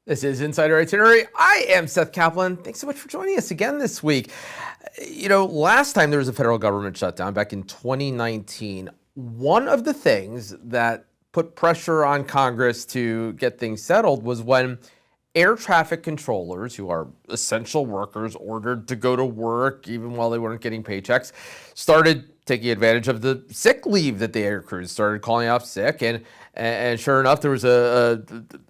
This is Insider Itinerary. I am Seth Kaplan. Thanks so much for joining us again this week. Last time there was a federal government shutdown back in 2019, one of the things that put pressure on Congress to get things settled was when air traffic controllers, who are essential workers ordered to go to work even while they weren't getting paychecks, started taking advantage of the sick leave that the air crews started calling off sick. And sure enough, there was a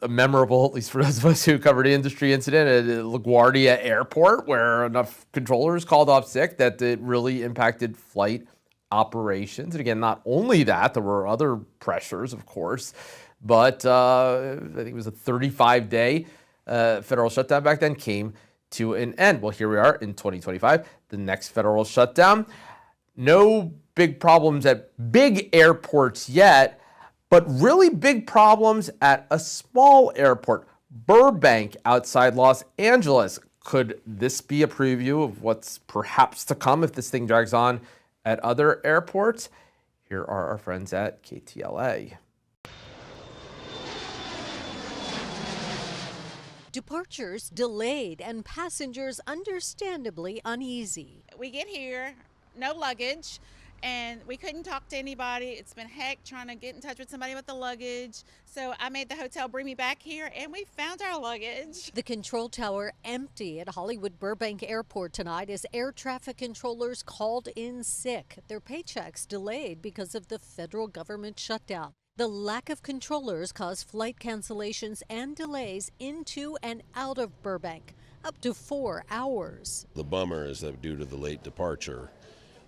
memorable, at least for those of us who covered the industry, incident at LaGuardia Airport where enough controllers called off sick that it really impacted flight operations. And again, not only that, there were other pressures, of course, but I think it was a 35-day federal shutdown back then came to an end. Well, here we are in 2025, the next federal shutdown. No big problems at big airports yet, but really big problems at a small airport, Burbank outside Los Angeles. Could this be a preview of what's perhaps to come if this thing drags on at other airports? Here are our friends at KTLA. Departures delayed and passengers understandably uneasy. We get here, no luggage, and we couldn't talk to anybody. It's been heck trying to get in touch with somebody with the luggage. So I made the hotel bring me back here, and we found our luggage. The control tower empty at Hollywood Burbank Airport tonight as air traffic controllers called in sick. Their paychecks delayed because of the federal government shutdown. The lack of controllers caused flight cancellations and delays into and out of Burbank, up to 4 hours. The bummer is that due to the late departure,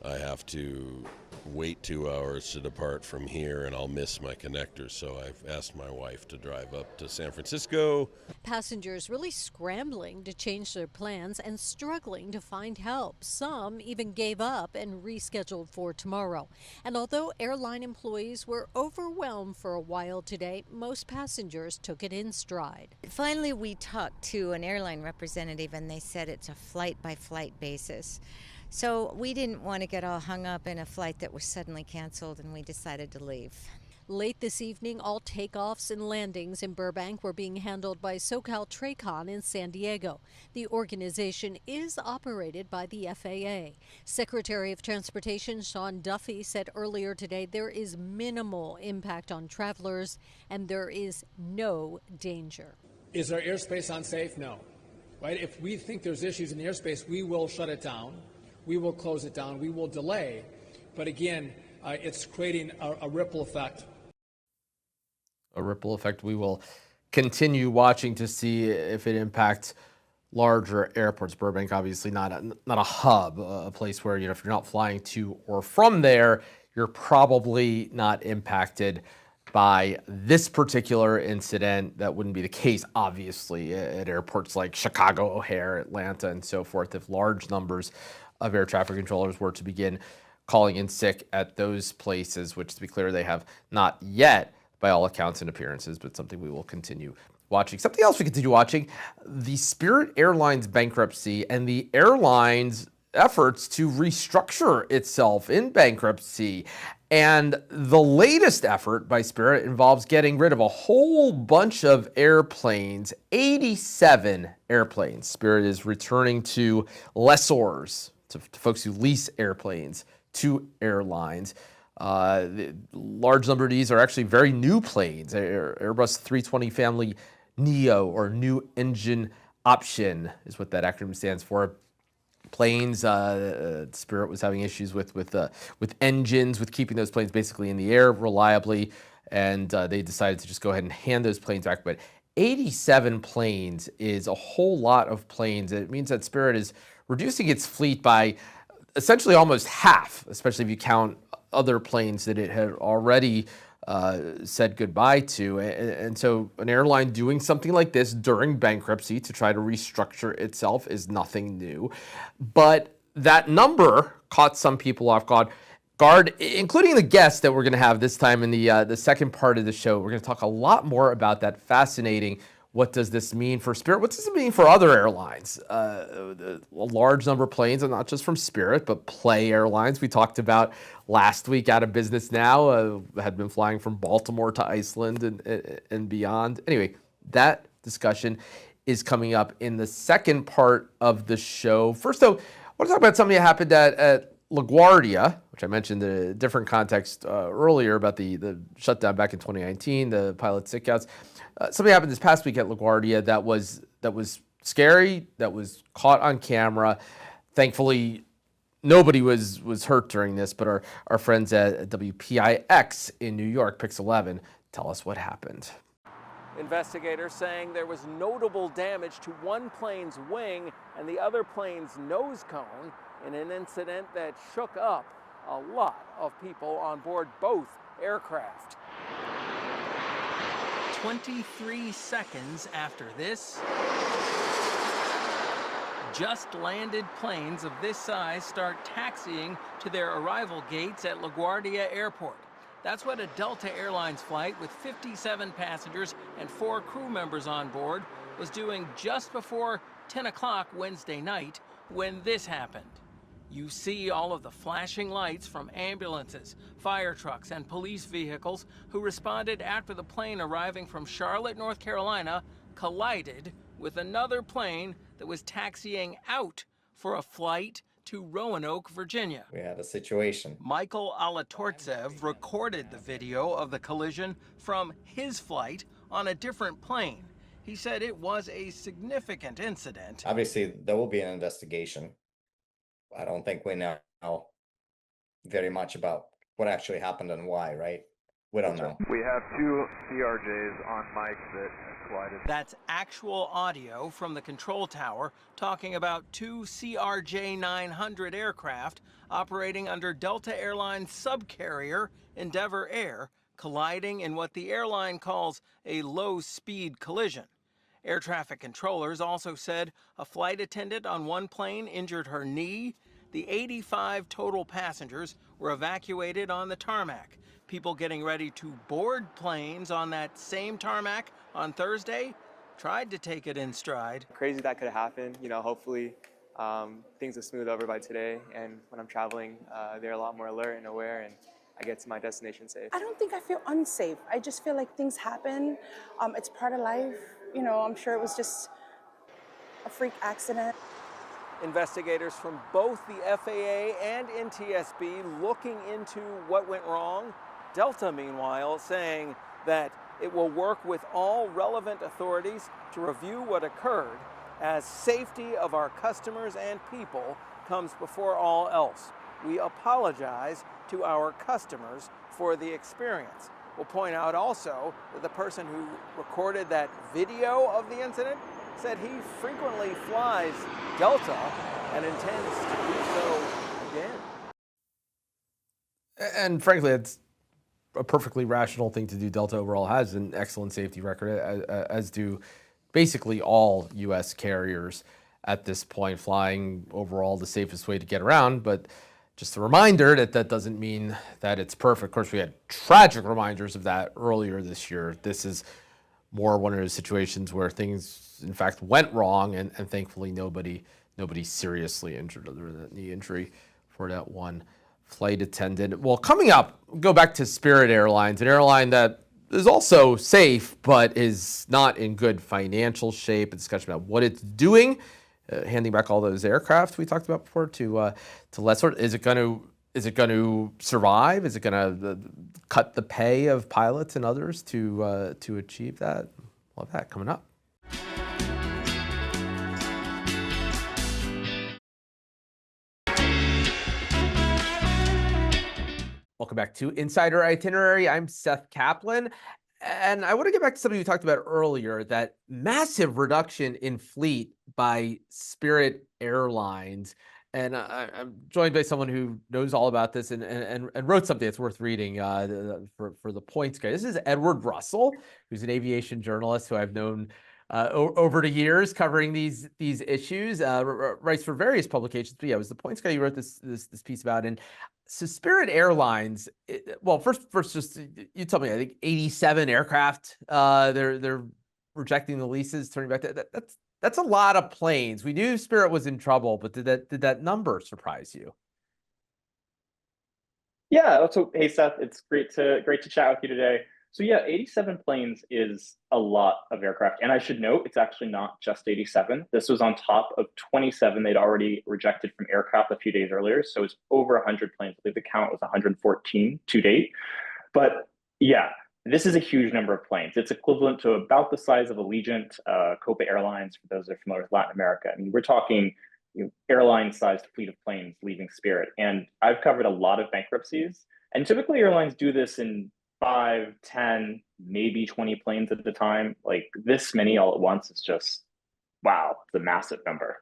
I have to wait 2 hours to depart from here, and I'll miss my connector. So I've asked my wife to drive up to San Francisco. Passengers really scrambling to change their plans and struggling to find help. Some even gave up and rescheduled for tomorrow. And although airline employees were overwhelmed for a while today, most passengers took it in stride. Finally, we talked to an airline representative, and they said it's a flight-by-flight basis. So we didn't want to get all hung up in a flight that was suddenly canceled, and we decided to leave. Late this evening, all takeoffs and landings in Burbank were being handled by SoCal Tracon in San Diego. The organization is operated by the FAA. Secretary of Transportation Sean Duffy said earlier today there is minimal impact on travelers and there is no danger. Is our airspace unsafe? No. Right? If we think there's issues in the airspace, we will shut it down. We will close it down. We will delay. But again, it's creating a ripple effect. A ripple effect we will continue watching to see if it impacts larger airports. Burbank, obviously not a hub, a place where, if you're not flying to or from there, you're probably not impacted by this particular incident. That wouldn't be the case, obviously, at airports like Chicago, O'Hare, Atlanta, and so forth, if large numbers of air traffic controllers were to begin calling in sick at those places, which, to be clear, they have not yet, by all accounts and appearances, but something we will continue watching. Something else we continue watching, the Spirit Airlines bankruptcy and the airline's efforts to restructure itself in bankruptcy. And the latest effort by Spirit involves getting rid of a whole bunch of airplanes, 87 airplanes. Spirit is returning to lessors, to folks who lease airplanes to airlines. The large number of these are actually very new planes. Airbus 320 family NEO, or new engine option, is what that acronym stands for. Planes, Spirit was having issues with engines, with keeping those planes basically in the air reliably, and they decided to just go ahead and hand those planes back. But 87 planes is a whole lot of planes. It means that Spirit is reducing its fleet by essentially almost half, especially if you count other planes that it had already said goodbye to. And so an airline doing something like this during bankruptcy to try to restructure itself is nothing new. But that number caught some people off guard, including the guest that we're going to have this time in the second part of the show. We're going to talk a lot more about that fascinating What does this mean for Spirit? What does it mean for other airlines? A large number of planes, and not just from Spirit, but Play Airlines we talked about last week, out of business now, had been flying from Baltimore to Iceland and beyond. Anyway, that discussion is coming up in the second part of the show. First, though, I want to talk about something that happened at LaGuardia, which I mentioned in a different context earlier about the shutdown back in 2019, the pilot sick-outs. Something happened this past week at LaGuardia that was scary, that was caught on camera. Thankfully, nobody was hurt during this, but our friends at WPIX in New York, Pix 11, tell us what happened. Investigators saying there was notable damage to one plane's wing and the other plane's nose cone in an incident that shook up a lot of people on board both aircraft. 23 seconds after this, just landed planes of this size start taxiing to their arrival gates at LaGuardia Airport. That's what a Delta Airlines flight with 57 passengers and 4 crew members on board was doing just before 10 o'clock Wednesday night when this happened. You see all of the flashing lights from ambulances, fire trucks, and police vehicles who responded after the plane arriving from Charlotte, North Carolina, collided with another plane that was taxiing out for a flight to Roanoke, Virginia. We had a situation. Michael Alatortsev recorded the video of the collision from his flight on a different plane. He said it was a significant incident. Obviously, there will be an investigation. I don't think we know very much about what actually happened and why, right? We don't know. We have 2 CRJs on mic that collided. That's actual audio from the control tower talking about 2 CRJ-900 aircraft operating under Delta Airlines subcarrier Endeavor Air, colliding in what the airline calls a low-speed collision. Air traffic controllers also said a flight attendant on one plane injured her knee. The 85 total passengers were evacuated on the tarmac. People getting ready to board planes on that same tarmac on Thursday tried to take it in stride. Crazy that could happen. You know, hopefully things will smooth over by today. And when I'm traveling, they're a lot more alert and aware, and I get to my destination safe. I don't think I feel unsafe. I just feel like things happen. It's part of life. You know, I'm sure it was just a freak accident. Investigators from both the FAA and NTSB looking into what went wrong. Delta, meanwhile, saying that it will work with all relevant authorities to review what occurred, as safety of our customers and people comes before all else. We apologize to our customers for the experience. We'll point out also that the person who recorded that video of the incident said he frequently flies Delta and intends to do so again. And frankly, it's a perfectly rational thing to do. Delta overall has an excellent safety record, as do basically all U.S. carriers at this point, flying overall the safest way to get around. But just a reminder that that doesn't mean that it's perfect. Of course, we had tragic reminders of that earlier this year. This is more one of those situations where things, in fact, went wrong, and thankfully nobody seriously injured other than the injury for that one flight attendant. Well, coming up, we'll go back to Spirit Airlines, an airline that is also safe but is not in good financial shape. A discussion about what it's doing, handing back all those aircraft we talked about before to lessors. Is it going to survive? Is it going to cut the pay of pilots and others to achieve that? We'll have that coming up. Welcome back to Insider Itinerary. I'm Seth Kaplan, and I want to get back to something we talked about earlier, that massive reduction in fleet by Spirit Airlines. And I'm joined by someone who knows all about this and wrote something that's worth reading for the Points Guy. This is Edward Russell, who's an aviation journalist who I've known over the years covering these issues, writes for various publications. But yeah, it was the Points Guy who wrote this piece about. And so Spirit Airlines, well, first, just you tell me, I think 87 aircraft, they're rejecting the leases, turning back. That's a lot of planes. We knew Spirit was in trouble, but did that number surprise you? Yeah. So, hey Seth, it's great to chat with you today. So yeah, 87 planes is a lot of aircraft. And I should note, it's actually not just 87. This was on top of 27 they'd already rejected from aircraft a few days earlier. So it's over 100 planes. I believe the count was 114 to date. But yeah, this is a huge number of planes. It's equivalent to about the size of Allegiant, Copa Airlines, for those that are familiar with Latin America. I mean, we're talking airline-sized fleet of planes leaving Spirit. And I've covered a lot of bankruptcies. And typically airlines do this in 5, 10, maybe 20 planes at the time. Like this many all at once is just, wow, it's a massive number.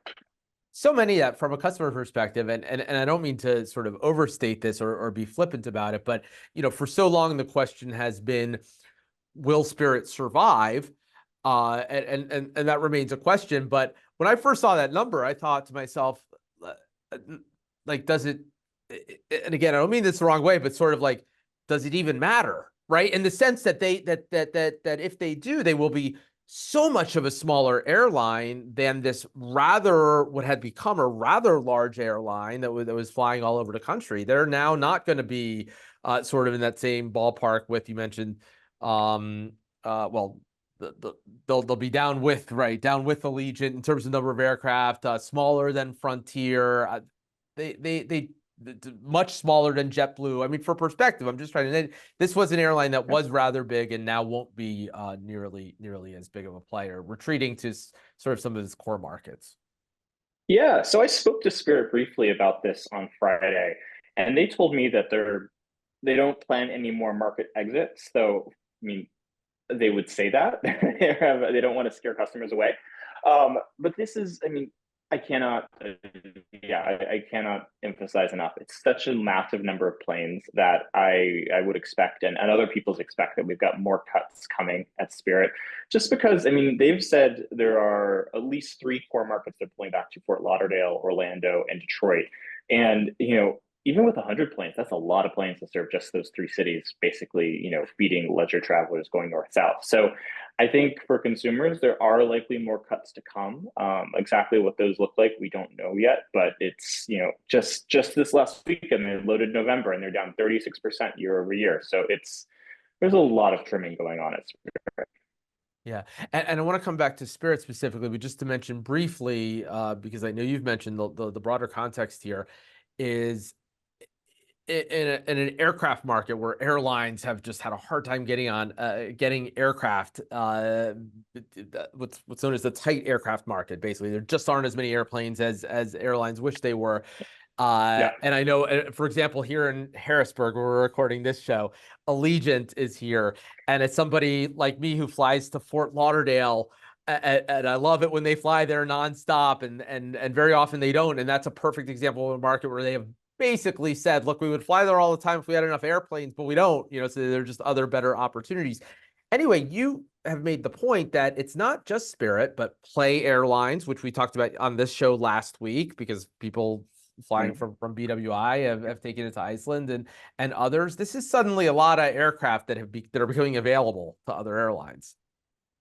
So many that from a customer perspective, and I don't mean to sort of overstate this or be flippant about it, but for so long the question has been, will Spirit survive? And that remains a question. But when I first saw that number, I thought to myself, like, does it? And again, I don't mean this the wrong way, but sort of like, does it even matter, right? In the sense that that if they do, they will be so much of a smaller airline than this what had become a rather large airline that was flying all over the country. They're now not going to be sort of in that same ballpark with, you mentioned, well, they'll be down with Allegiant in terms of number of aircraft, smaller than Frontier. They much smaller than JetBlue. I mean, for perspective, I'm just trying to. This was an airline that was rather big and now won't be nearly as big of a player, retreating to sort of some of its core markets. Yeah, so I spoke to Spirit briefly about this on Friday, and they told me that they don't plan any more market exits. So, I mean, they would say that they don't want to scare customers away. But this is, I mean, I cannot emphasize enough. It's such a massive number of planes that I would expect, and other people's expect, that we've got more cuts coming at Spirit. Just because, I mean, they've said there are at least 3 core markets they're pulling back to: Fort Lauderdale, Orlando, and Detroit. And even with 100 planes, that's a lot of planes to serve just those 3 cities, basically, feeding leisure travelers going north-south. So I think for consumers, there are likely more cuts to come. Exactly what those look like, we don't know yet, but it's, just this last weekend, they loaded November and they're down 36% year over year. So there's a lot of trimming going on at Spirit. Yeah, and I want to come back to Spirit specifically, but just to mention briefly, because I know you've mentioned the broader context here, is in an aircraft market where airlines have just had a hard time getting aircraft, what's known as the tight aircraft market. Basically, there just aren't as many airplanes as airlines wish they were. And I know, for example, here in Harrisburg, where we're recording this show, Allegiant is here, and it's somebody like me who flies to Fort Lauderdale. And I love it when they fly there nonstop, and very often they don't. And that's a perfect example of a market where they have basically said, look, we would fly there all the time if we had enough airplanes, but we don't, so there are just other better opportunities. Anyway, you have made the point that it's not just Spirit, but Play Airlines, which we talked about on this show last week, because people flying from BWI have taken it to Iceland and others. This is suddenly a lot of aircraft that are becoming available to other airlines.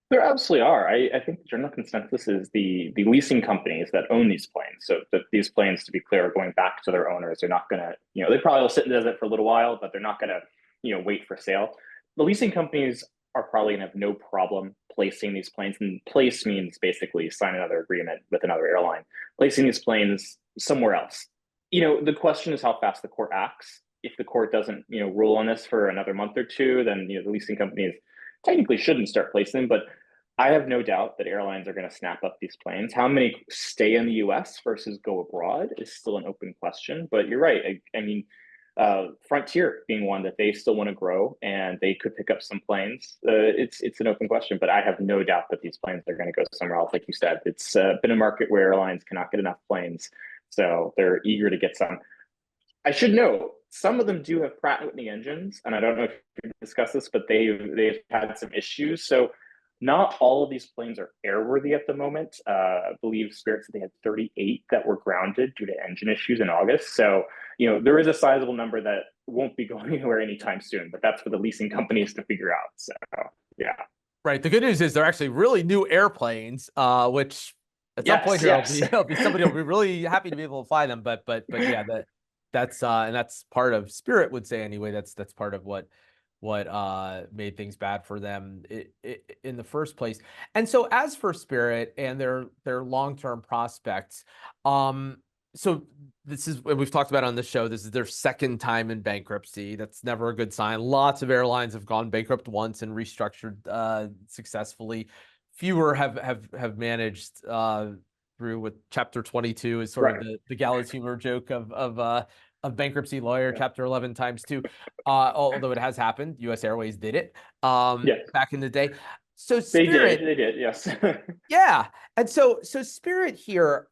There absolutely are. I think the general consensus is the leasing companies that own these planes. So that these planes, to be clear, are going back to their owners. They're not going to, they probably will sit in desert for a little while, but they're not going to, wait for sale. The leasing companies are probably going to have no problem placing these planes. And place means basically sign another agreement with another airline, placing these planes somewhere else. The question is how fast the court acts. If the court doesn't, rule on this for another month or two, then, the leasing companies technically shouldn't start placing them. But I have no doubt that airlines are going to snap up these planes. How many stay in the U.S. versus go abroad is still an open question. But you're right. I mean, Frontier being one that they still want to grow, and they could pick up some planes. It's an open question, but I have no doubt that these planes are going to go somewhere else. Like you said, it's been a market where airlines cannot get enough planes, so they're eager to get some. I should note, some of them do have Pratt & Whitney engines, and I don't know if you discussed this, but they've had some issues. So not all of these planes are airworthy at the moment. I believe Spirit said they had 38 that were grounded due to engine issues in August. So, there is a sizable number that won't be going anywhere anytime soon, but that's for the leasing companies to figure out. So, yeah. Right. The good news is they're actually really new airplanes, which at some point here, somebody will be really happy to be able to fly them. But yeah, that's and that's part of Spirit would say anyway. That's part of what what made things bad for them in the first place. And so as for Spirit and their long-term prospects, so this is, and we've talked about on the show, this is their second time in bankruptcy. That's never a good sign. Lots of airlines have gone bankrupt once and restructured successfully. Fewer have managed through, with Chapter 22 is sort of the gallows humor joke of bankruptcy lawyer, Chapter 11 times two. Although it has happened, U.S. Airways did it back in the day. So Spirit, they did, yes. yeah, and so Spirit here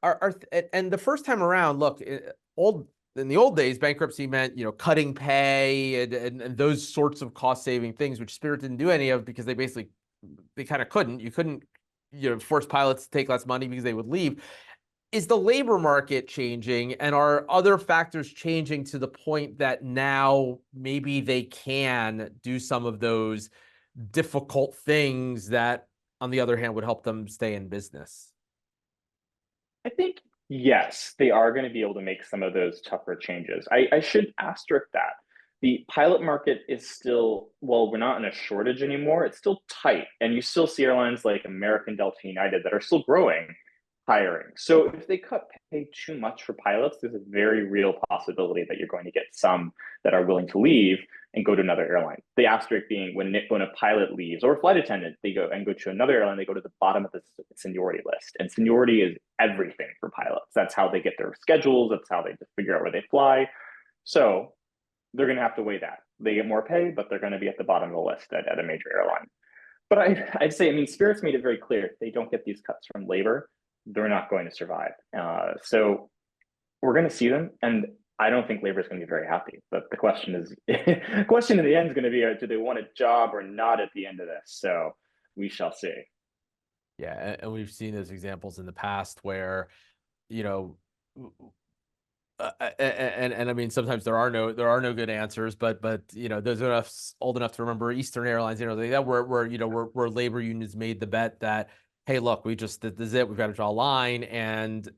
and the first time around, look, in the old days, bankruptcy meant, cutting pay and those sorts of cost saving things, which Spirit didn't do any of because they kind of couldn't. You couldn't, force pilots to take less money because they would leave. Is the labor market changing, and are other factors changing to the point that now maybe they can do some of those difficult things that, on the other hand, would help them stay in business? I think, yes, they are going to be able to make some of those tougher changes. I should asterisk that. The pilot market is still, well, we're not in a shortage anymore. It's still tight. And you still see airlines like American, Delta, United that are still growing, hiring. So if they cut pay too much for pilots, there's a very real possibility that you're going to get some that are willing to leave and go to another airline. The asterisk being when a pilot leaves, or a flight attendant, they go to another airline, they go to the bottom of the seniority list. And seniority is everything for pilots. That's how they get their schedules. That's how they figure out where they fly. So they're going to have to weigh that. They get more pay, but they're going to be at the bottom of the list at a major airline. But I'd say, Spirit's made it very clear, if they don't get these cuts from labor, they're not going to survive. So we're going to see them, and I don't think labor is going to be very happy. But the question is, the question in the end is going to be, do they want a job or not at the end of this? So we shall see. Yeah, and we've seen those examples in the past where, and I mean, sometimes there are no good answers, but those of us old enough to remember Eastern Airlines, that where labor unions made the bet that, hey, look, this is it, we've got to draw a line, and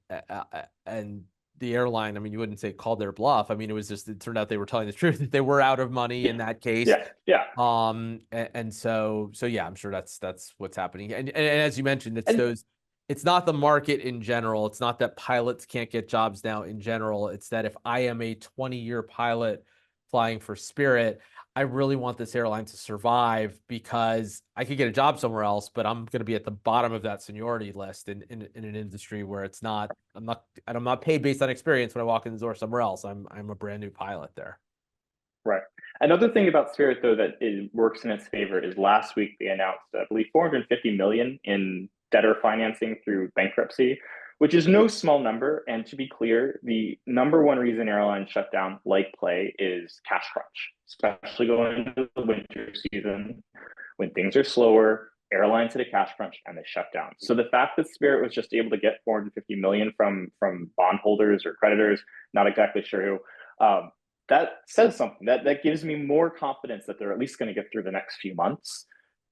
the airline, I mean, you wouldn't say called their bluff. I mean, it turned out they were telling the truth, that they were out of money in that case. Yeah. And so yeah, I'm sure that's what's happening. And as you mentioned, it's not the market in general. It's not that pilots can't get jobs now in general. It's that if I am a 20-year pilot flying for Spirit, I really want this airline to survive, because I could get a job somewhere else, but I'm going to be at the bottom of that seniority list in an industry where I'm not paid based on experience when I walk in the door somewhere else. I'm a brand new pilot there. Right. Another thing about Spirit, though, that works in its favor is last week they announced, I believe, $450 million in debtor financing through bankruptcy, which is no small number. And to be clear, the number one reason airlines shut down, like Play, is cash crunch, especially going into the winter season when things are slower. Airlines hit a cash crunch and they shut down. So the fact that Spirit was just able to get $450 million from bondholders or creditors, not exactly sure who, that says something. That gives me more confidence that they're at least going to get through the next few months.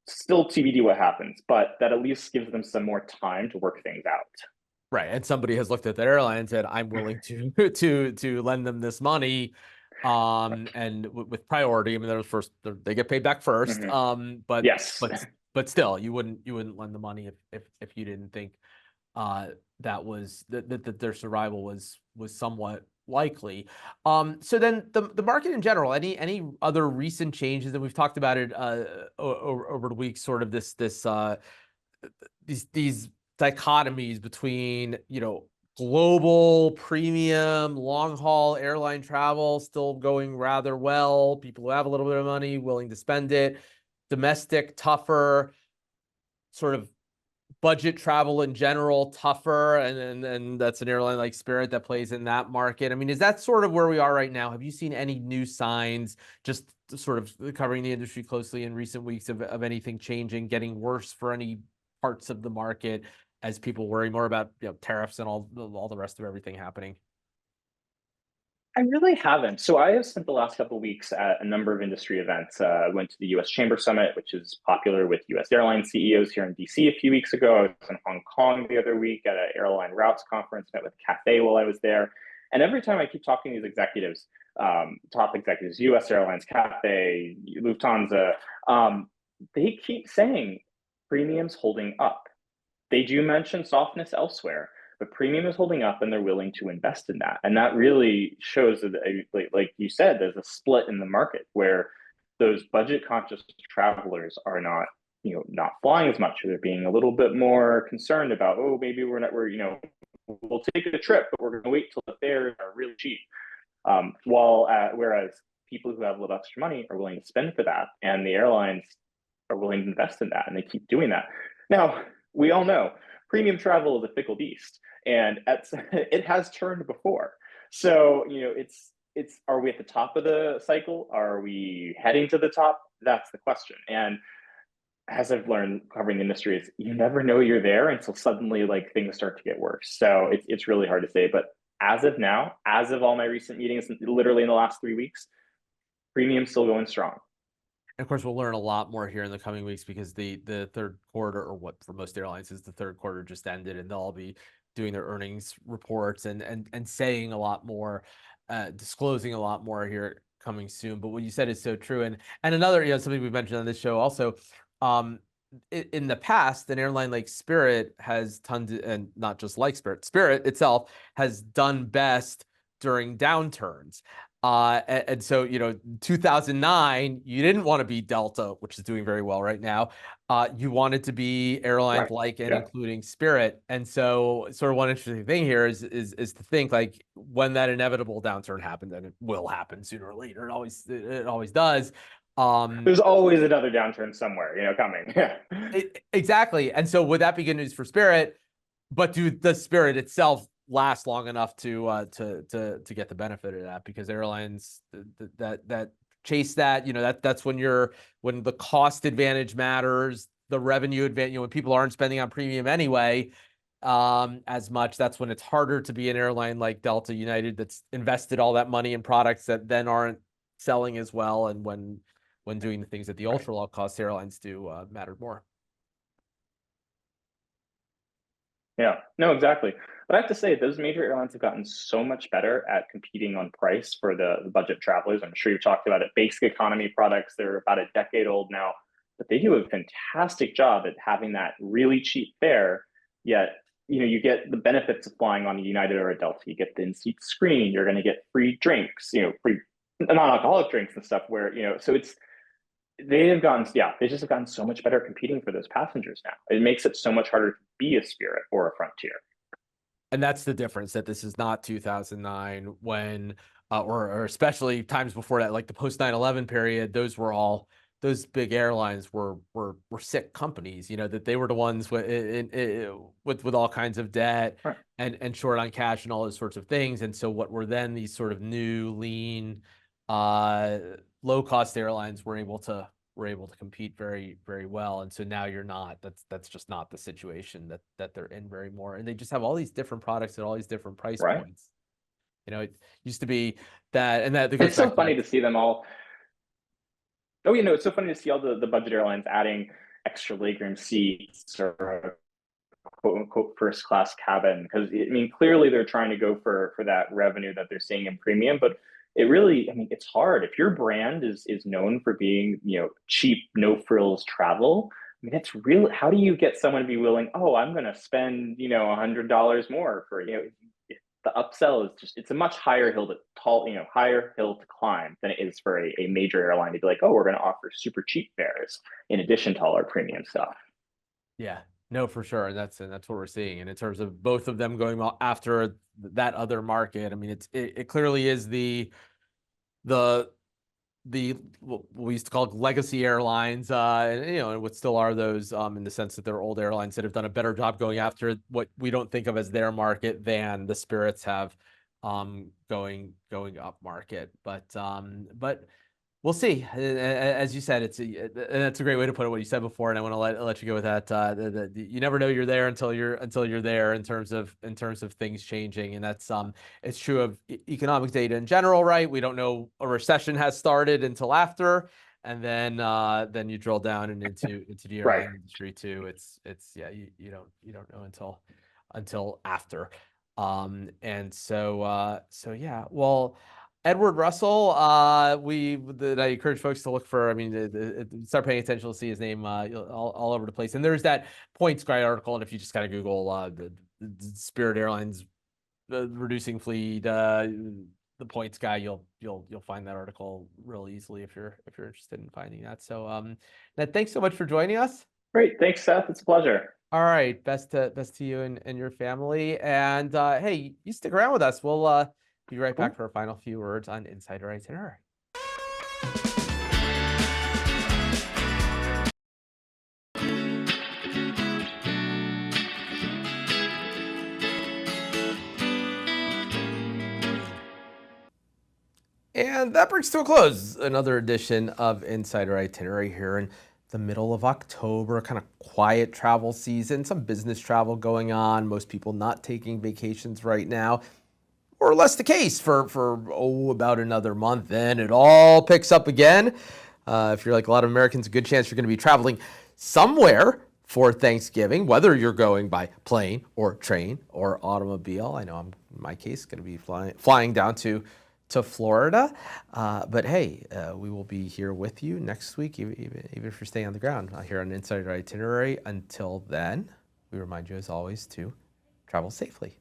Still TBD what happens, but that at least gives them some more time to work things out. Right. And somebody has looked at that airline and said, I'm willing to lend them this money. And with priority, I mean, they get paid back first. But yes, but still, you wouldn't lend the money if you didn't think that their survival was somewhat likely. So then the market in general, any other recent changes, and we've talked about it over the weeks, sort of these dichotomies between, global premium long haul airline travel still going rather well, people who have a little bit of money willing to spend it, domestic tougher, sort of budget travel in general tougher, and that's an airline like Spirit that plays in that market. I mean, is that sort of where we are right now? Have you seen any new signs, just sort of covering the industry closely in recent weeks, of anything changing, getting worse for any parts of the market as people worry more about tariffs and all the rest of everything happening? I really haven't. So I have spent the last couple of weeks at a number of industry events. Went to the U.S. Chamber Summit, which is popular with U.S. airline CEOs, here in D.C. a few weeks ago. I was in Hong Kong the other week at an airline routes conference, met with Cathay while I was there. And every time I keep talking to these executives, top executives, U.S. Airlines, Cathay, Lufthansa, they keep saying premiums holding up. They do mention softness elsewhere, but premium is holding up and they're willing to invest in that. And that really shows that, like you said, there's a split in the market where those budget conscious travelers are not, not flying as much, or they're being a little bit more concerned about, oh, maybe we'll take a trip, but we're going to wait till the fares are really cheap. Whereas people who have a little extra money are willing to spend for that, and the airlines are willing to invest in that, and they keep doing that. Now, we all know premium travel is a fickle beast, and it has turned before. So, are we at the top of the cycle? Are we heading to the top? That's the question. And as I've learned covering the industry, is you never know you're there until suddenly like things start to get worse. So it's really hard to say. But as of now, as of all my recent meetings, literally in the last 3 weeks, premium's still going strong. And of course, we'll learn a lot more here in the coming weeks because the third quarter, or what for most airlines is the third quarter, just ended, and they'll all be doing their earnings reports and saying a lot more, disclosing a lot more here coming soon. But what you said is so true. And another, something we've mentioned on this show also, in the past, an airline like Spirit has and not just like Spirit itself has done best during downturns. And so, 2009, you didn't want to be Delta, which is doing very well right now. You wanted to be airlines like and including Spirit. And so, sort of one interesting thing here is to think like when that inevitable downturn happened, and it will happen sooner or later. It always does. There's always another downturn somewhere, coming. Yeah. Exactly. And so, would that be good news for Spirit? But does Spirit itself last long enough to get the benefit of that? Because airlines that chase that, that's when the cost advantage matters, the revenue advantage, when people aren't spending on premium anyway as much, that's when it's harder to be an airline like Delta, United, that's invested all that money in products that then aren't selling as well, and when doing the things that the ultra low cost airlines do matter more. Yeah, no, exactly. But I have to say, those major airlines have gotten so much better at competing on price for the budget travelers. I'm sure you've talked about it. Basic economy products, they're about a decade old now, but they do a fantastic job at having that really cheap fare. Yet, you get the benefits of flying on a United or a Delta. You get the in-seat screen. You're going to get free drinks, free non-alcoholic drinks and stuff. So they just have gotten so much better at competing for those passengers now. It makes it so much harder to be a Spirit or a Frontier. And that's the difference, that this is not 2009 when, or especially times before that, like the post 9/11 period, those big airlines were sick companies, that they were the ones with all kinds of debt and short on cash and all those sorts of things. And so what were then these sort of new, lean, low cost airlines were able to compete very, very well. And so now you're not. That's just not the situation that they're in very more. And they just have all these different products at all these different price points. It used to be that, and that it's so funny to see them all. Oh, it's so funny to see all the budget airlines adding extra legroom seats or quote unquote first class cabin, because clearly they're trying to go for that revenue that they're seeing in premium. But it really, it's hard if your brand is known for being cheap, no frills travel. It's real. How do you get someone to be willing? Oh, I'm going to spend $100 more for the upsell is it's a much higher hill to climb than it is for a major airline to be like, oh, we're going to offer super cheap fares in addition to all our premium stuff. Yeah, no, for sure. And that's what we're seeing. And in terms of both of them going after that other market, it clearly is the what we used to call legacy airlines, and what still are those in the sense that they're old airlines that have done a better job going after what we don't think of as their market than the Spirits have going up market. But we'll see. As you said, that's a great way to put it, what you said before, and I want to let you go with that. You never know you're there until you're there in terms of things changing, and that's it's true of economic data in general, right? We don't know a recession has started until after, and then you drill down and into the airline industry too. You don't know until after. So yeah, well, Edward Russell, I encourage folks to look for. I mean, start paying attention to see his name all over the place. And there's that Points Guide article, and if you just kind of Google the Spirit Airlines reducing fleet, the Points Guy, you'll find that article real easily if you're interested in finding that. So Ned, thanks so much for joining us. Great, thanks, Seth. It's a pleasure. All right, best to you and your family. And hey, you stick around with us. We'll be right back for our final few words on Insider Itinerary. And that brings to a close another edition of Insider Itinerary here in the middle of October, kind of quiet travel season, some business travel going on, most people not taking vacations right now, more or less the case for about another month. Then it all picks up again. If you're like a lot of Americans, a good chance you're going to be traveling somewhere for Thanksgiving, whether you're going by plane or train or automobile. I know I'm, in my case, going to be flying down to Florida. But hey, we will be here with you next week, even if you're staying on the ground here on Insider Itinerary. Until then, we remind you, as always, to travel safely.